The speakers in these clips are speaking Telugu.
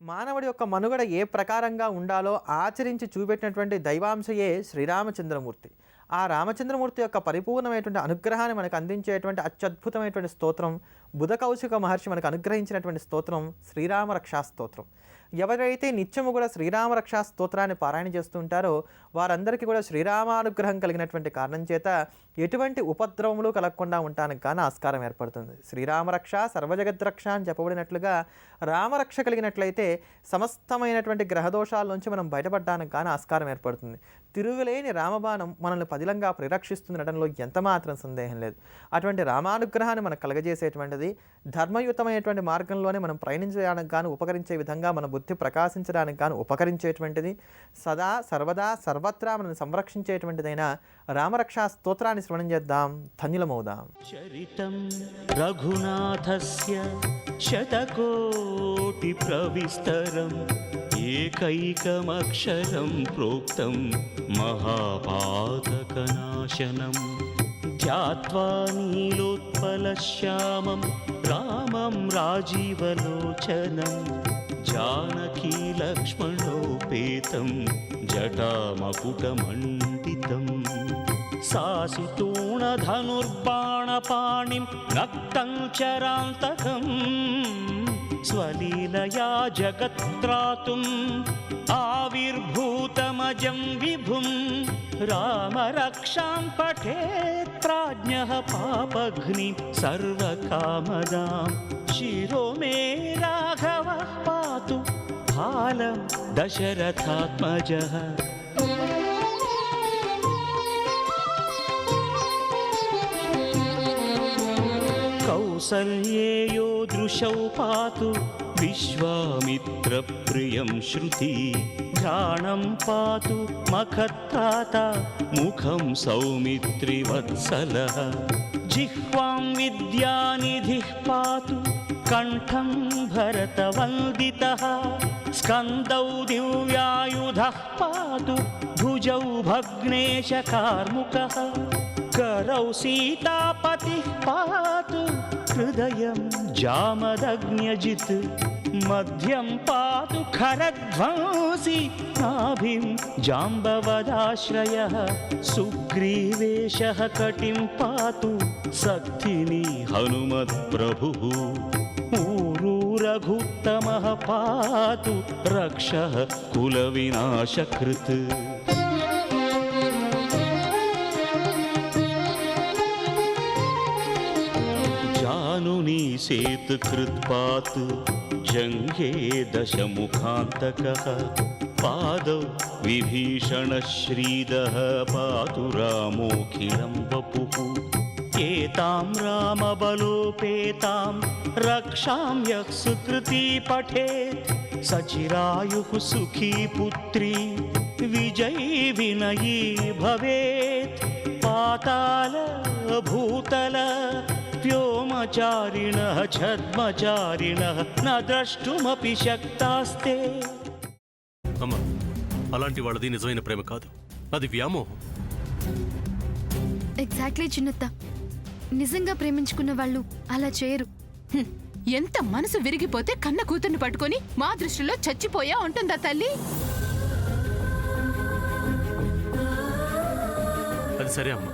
మానవుడి యొక్క మనుగడ ఏ ప్రకారంగా ఉండాలో ఆచరించి చూపెట్టినటువంటి దైవాంశయే శ్రీరామచంద్రమూర్తి. ఆ రామచంద్రమూర్తి యొక్క పరిపూర్ణమైనటువంటి అనుగ్రహాన్ని మనకు అందించేటువంటి అత్యద్భుతమైనటువంటి స్తోత్రం బుధకౌశిక మహర్షి మనకు అనుగ్రహించినటువంటి స్తోత్రం శ్రీరామ రక్షా స్తోత్రం. ఎవరైతే నిత్యము కూడా శ్రీరామ రక్షా స్తోత్రాన్ని పారాయణ చేస్తూ ఉంటారో వారందరికీ కూడా శ్రీరామానుగ్రహం కలిగినటువంటి కారణం చేత ఎటువంటి ఉపద్రవములు కలగకుండా ఉండటానికి కానీ ఆస్కారం ఏర్పడుతుంది. శ్రీరామరక్ష సర్వజగద్రక్ష అని చెప్పబడినట్లుగా రామరక్ష కలిగినట్లయితే సమస్తమైనటువంటి గ్రహదోషాల నుంచి మనం బయటపడడానికి కానీ ఆస్కారం ఏర్పడుతుంది. తిరుగులేని రామబాణం మనల్ని పదిలంగా పరిరక్షిస్తుండటంలో ఎంతమాత్రం సందేహం లేదు. అటువంటి రామానుగ్రహాన్ని మనకు కలగజేసేటువంటిది ధర్మయుతమైనటువంటి మార్గంలోనే మనం ప్రయాణించడానికి కానీ ఉపకరించే విధంగా మన బుద్ధి ప్రకాశించడానికి కానీ ఉపకరించేటువంటిది సదా సర్వదా సర్వత్రా మనల్ని సంరక్షించేటువంటిదైన రామరక్షా స్తోత్రాన్ని శ్రవణం చేద్దాం, ధన్యులమవుదాం. చరితం రఘునాథస్య శతకోటి ప్రవిస్తరం ఏకైకమక్షరం ప్రోక్తం మహాపాతకనాశనం ధ్యాత్వా నీలోత్పలశ్యామం రామం రాజీవలోచనం జానకీ లక్ష్మణోపేతం జటామకుటమండితం సాసితూణధనుర్బాణపాణిం రక్తం చరాంతకం స్వలీలయా జగత్రాతుం ఆవిర్భూతమజం విభుం రామరక్షాం పఠేత్రాజ్ఞః పాపఘ్ని సర్వకామదాం శిరో మే రాఘవః పాతు బాలం దశరథాత్మజః. కౌసల్యేయో దృశౌ పాతు విశ్వామిత్రప్రియం శృతి ఘ్రాణం పాతు మఖత్తాత ముఖం సౌమిత్రివత్సలః జిహ్వాం విద్యానిధిః పాతు కంఠం భరతవందితః స్కందౌ దివ్యాయుధః పాతు భుజౌ భగ్నేశకార్ముకః करौ सीतापतिः पातु हृदयं जामदग्न्यजित् मध्यं पातु खरध्वंसी नाभिं जाम्बवदाश्रयः सुग्रीवेशः कटिं पातु सक्थिनी हनुमत्प्रभुः ऊरू रघुत्तमः पातु रक्षः कुलविनाशकृत् सेतुकृत्पात् जङ्घे दशमुखान्तकः पादौ विभीषणश्रीदः पातु रामोऽखिलं वपुः एतां रामबलोपेतां रक्षां यः सुकृती पठेत् सचिरायुः सुखी पुत्री विजयी विनयी भवेत् पाताल भूतल व्योमचारिणः छद्मचारिणः न द्रष्टुमपि शक्तास्ते. అమ్మ, అలాంటి వాళ్ళది నిజమైన ప్రేమ కాదు, అది వ్యామోహం. ఎగ్జాక్ట్లీ చిన్నత్త, నిజంగా ప్రేమించుకున్న వాళ్ళు అలా చేయరు. ఎంత మనసు విరిగిపోతే కన్న కూతుర్ని పట్టుకొని మా దృష్టిలో చచ్చిపోయా ఉంటుందా తల్లి? అది సరే అమ్మా,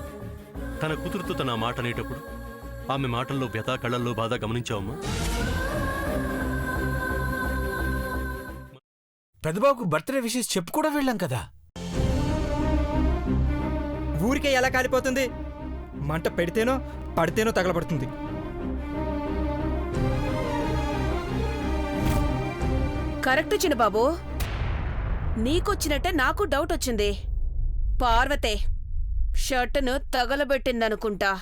తన కూతురుతో తన మాట అనేటప్పుడు ఆమె మాటల్లో వ్యథ, కళ్ళల్లో బాధ గమనించావమ్మా? పెద్దబాబుకు బర్త్డే విషెస్ చెప్పు కూడా వెళ్ళాం కదా. ఊరికే ఎలా కాలిపోతుంది? మంట పెడితేనో పడితేనో తగలబడుతుంది. కరెక్ట్ చిన్నబాబు, నీకొచ్చినట్టే నాకు డౌట్ వచ్చింది. పార్వతే షర్టును తగలబెట్టిందనుకుంటా.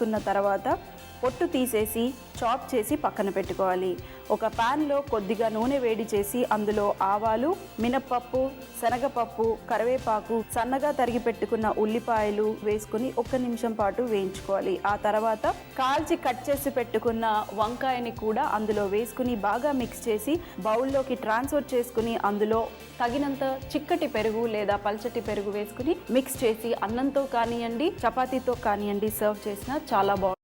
కాల్చుకున్న తర్వాత పొట్టు తీసేసి చాప్ చేసి పక్కన పెట్టుకోవాలి. ఒక ప్యాన్లో కొద్దిగా నూనె వేడి చేసి అందులో ఆవాలు, మినప్పప్పు, శనగపప్పు, కరివేపాకు, సన్నగా తరిగి పెట్టుకున్న ఉల్లిపాయలు వేసుకుని 1 నిమిషం పాటు వేయించుకోవాలి. ఆ తర్వాత కాల్చి కట్ చేసి పెట్టుకున్న వంకాయని కూడా అందులో వేసుకుని బాగా మిక్స్ చేసి బౌల్లోకి ట్రాన్స్ఫర్ చేసుకుని అందులో తగినంత చిక్కటి పెరుగు లేదా పల్చటి పెరుగు వేసుకుని మిక్స్ చేసి అన్నంతో కానివ్వండి, చపాతీతో కానివ్వండి సర్వ్ చేసినా చాలా బాగుంటుంది.